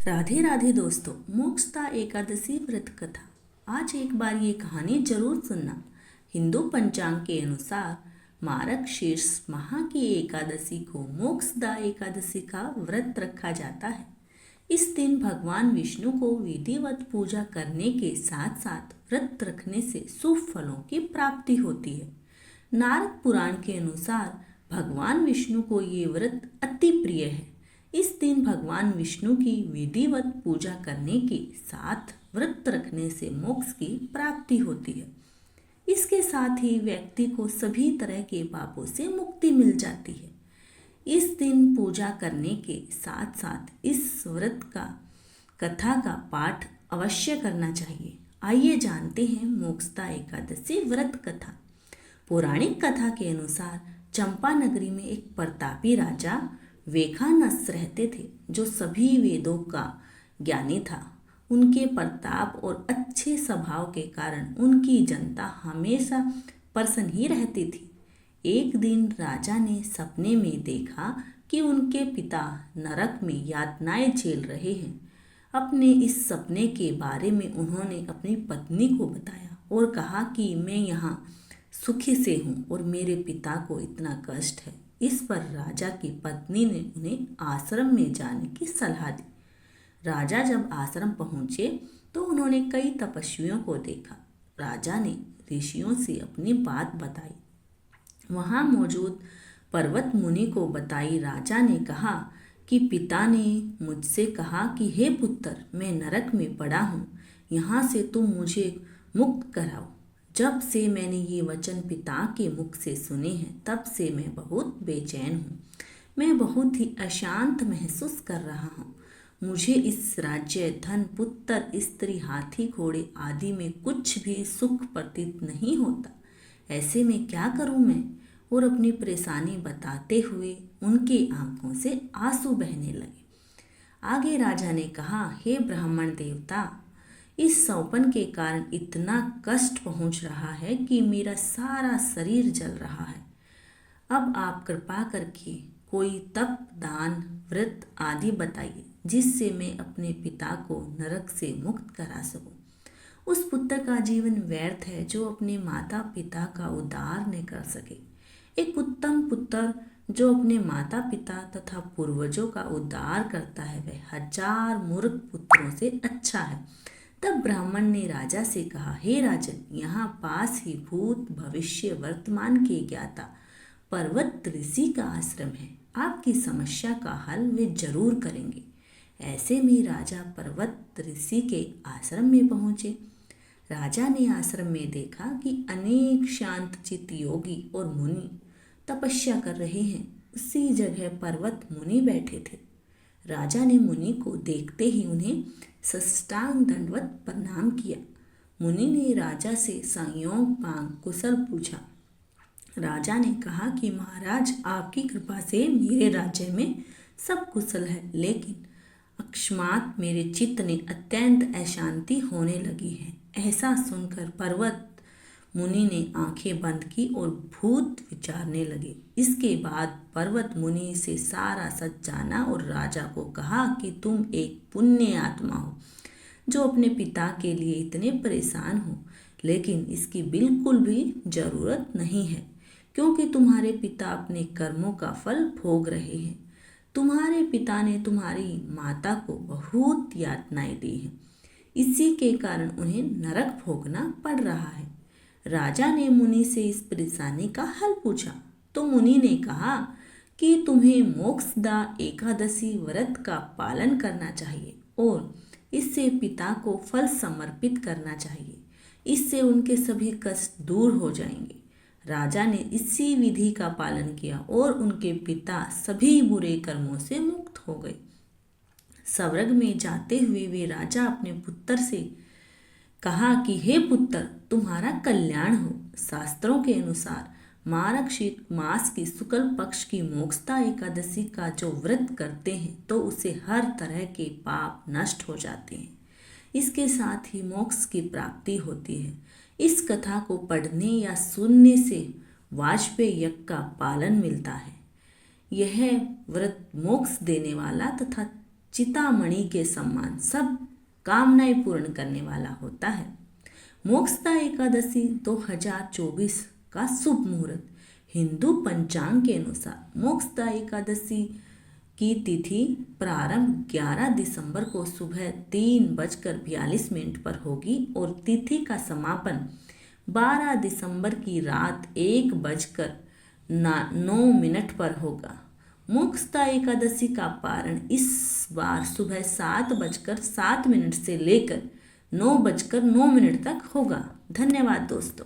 राधे राधे दोस्तों, मोक्षदा एकादशी व्रत कथा। आज एक बार ये कहानी जरूर सुनना। हिंदू पंचांग के अनुसार मार्ग शीर्ष माह की एकादशी को मोक्षदा एकादशी का व्रत रखा जाता है। इस दिन भगवान विष्णु को विधिवत पूजा करने के साथ साथ व्रत रखने से शुभ फलों की प्राप्ति होती है। नारद पुराण के अनुसार भगवान विष्णु को ये व्रत अति प्रिय है। इस दिन भगवान विष्णु की विधिवत पूजा करने के साथ व्रत रखने से मोक्ष की प्राप्ति होती है। इसके साथ ही व्यक्ति को सभी तरह के पापों से मुक्ति मिल जाती है। इस दिन पूजा करने के साथ साथ इस व्रत का कथा का पाठ अवश्य करना चाहिए। आइए जानते हैं मोक्षदा एकादशी व्रत कथा। पौराणिक कथा के अनुसार चंपा नगरी में एक प्रतापी राजा वेखानस रहते थे, जो सभी वेदों का ज्ञानी था। उनके प्रताप और अच्छे स्वभाव के कारण उनकी जनता हमेशा प्रसन्न ही रहती थी। एक दिन राजा ने सपने में देखा कि उनके पिता नरक में यातनाएं झेल रहे हैं। अपने इस सपने के बारे में उन्होंने अपनी पत्नी को बताया और कहा कि मैं यहाँ सुखी से हूँ और मेरे पिता को इतना कष्ट है। इस पर राजा की पत्नी ने उन्हें आश्रम में जाने की सलाह दी। राजा जब आश्रम पहुँचे तो उन्होंने कई तपस्वियों को देखा। राजा ने ऋषियों से अपनी बात बताई। वहाँ मौजूद पर्वत मुनि को बताई। राजा ने कहा कि पिता ने मुझसे कहा कि हे पुत्र, मैं नरक में पड़ा हूँ, यहाँ से तुम मुझे मुक्त कराओ। जब से मैंने ये वचन पिता के मुख से सुने हैं, तब से मैं बहुत बेचैन हूँ। मैं बहुत ही अशांत महसूस कर रहा हूँ। मुझे इस राज्य, धन, पुत्र, स्त्री, हाथी, घोड़े आदि में कुछ भी सुख प्रतीत नहीं होता। ऐसे में क्या करूँ मैं? और अपनी परेशानी बताते हुए उनके आंखों से आंसू बहने लगे। आगे राजा ने कहा, हे ब्राह्मण देवता, इस सौपन के कारण इतना कष्ट पहुंच रहा है कि मेरा सारा शरीर जल रहा है। अब आप कृपा करके कोई तप, दान, व्रत आदि बताइए, जिससे मैं अपने पिता को नरक से मुक्त करा सकूं। उस पुत्र का जीवन व्यर्थ है जो अपने माता पिता का उद्धार न कर सके। एक उत्तम पुत्र जो अपने माता पिता तथा पूर्वजों का उद्धार करता है, वह 1000 मूर्ख पुत्रों से अच्छा है। तब ब्राह्मण ने राजा से कहा, हे राजन, यहाँ पास ही भूत, भविष्य, वर्तमान के ज्ञाता पर्वत ऋषि का आश्रम है। आपकी समस्या का हल वे जरूर करेंगे। ऐसे में राजा पर्वत ऋषि के आश्रम में पहुँचे। राजा ने आश्रम में देखा कि अनेक शांत चित्त योगी और मुनि तपस्या कर रहे हैं। उसी जगह पर्वत मुनि बैठे थे। राजा ने मुनि को देखते ही उन्हें साष्टांग दंडवत प्रणाम किया। मुनि ने राजा से संयोग मांग कुशल पूछा। राजा ने कहा कि महाराज, आपकी कृपा से मेरे राज्य में सब कुशल है, लेकिन अकस्मात मेरे चित्त ने अत्यंत अशांति होने लगी है। ऐसा सुनकर पर्वत मुनि ने आंखें बंद की और भूत विचारने लगे। इसके बाद पर्वत मुनि से सारा सच जाना और राजा को कहा कि तुम एक पुण्य आत्मा हो जो अपने पिता के लिए इतने परेशान हो, लेकिन इसकी बिल्कुल भी जरूरत नहीं है, क्योंकि तुम्हारे पिता अपने कर्मों का फल भोग रहे हैं। तुम्हारे पिता ने तुम्हारी माता को बहुत यातनाएं दी हैं, इसी के कारण उन्हें नरक भोगना पड़ रहा है। राजा ने मुनि से इस परेशानी का हल पूछा तो मुनि ने कहा कि तुम्हें मोक्षदा एकादशी व्रत का पालन करना चाहिए और इससे पिता को फल समर्पित करना चाहिए। इससे उनके सभी कष्ट दूर हो जाएंगे। राजा ने इसी विधि का पालन किया और उनके पिता सभी बुरे कर्मों से मुक्त हो गए। स्वर्ग में जाते हुए वे राजा अपने पुत्र से कहा कि हे पुत्र, तुम्हारा कल्याण हो। शास्त्रों के अनुसार मार्गशीर्ष मास की शुक्ल पक्ष की मोक्षदा एकादशी का जो व्रत करते हैं तो उसे हर तरह के पाप नष्ट हो जाते हैं। इसके साथ ही मोक्ष की प्राप्ति होती है। इस कथा को पढ़ने या सुनने से वाजपेय यज्ञ का पालन मिलता है। यह व्रत मोक्ष देने वाला तथा चितामणि के सम्मान सब कामनाएं पूर्ण करने वाला होता है। मोक्षदा एकादशी 2024 का शुभ मुहूर्त। हिंदू पंचांग के अनुसार मोक्षदा एकादशी की तिथि प्रारंभ 11 दिसंबर को सुबह 3:42 पर होगी और तिथि का समापन 12 दिसंबर की रात 1:09 पर होगा। मोक्षदा एकादशी का पारण इस बार सुबह 7:07 से लेकर 9:09 तक होगा। धन्यवाद दोस्तों।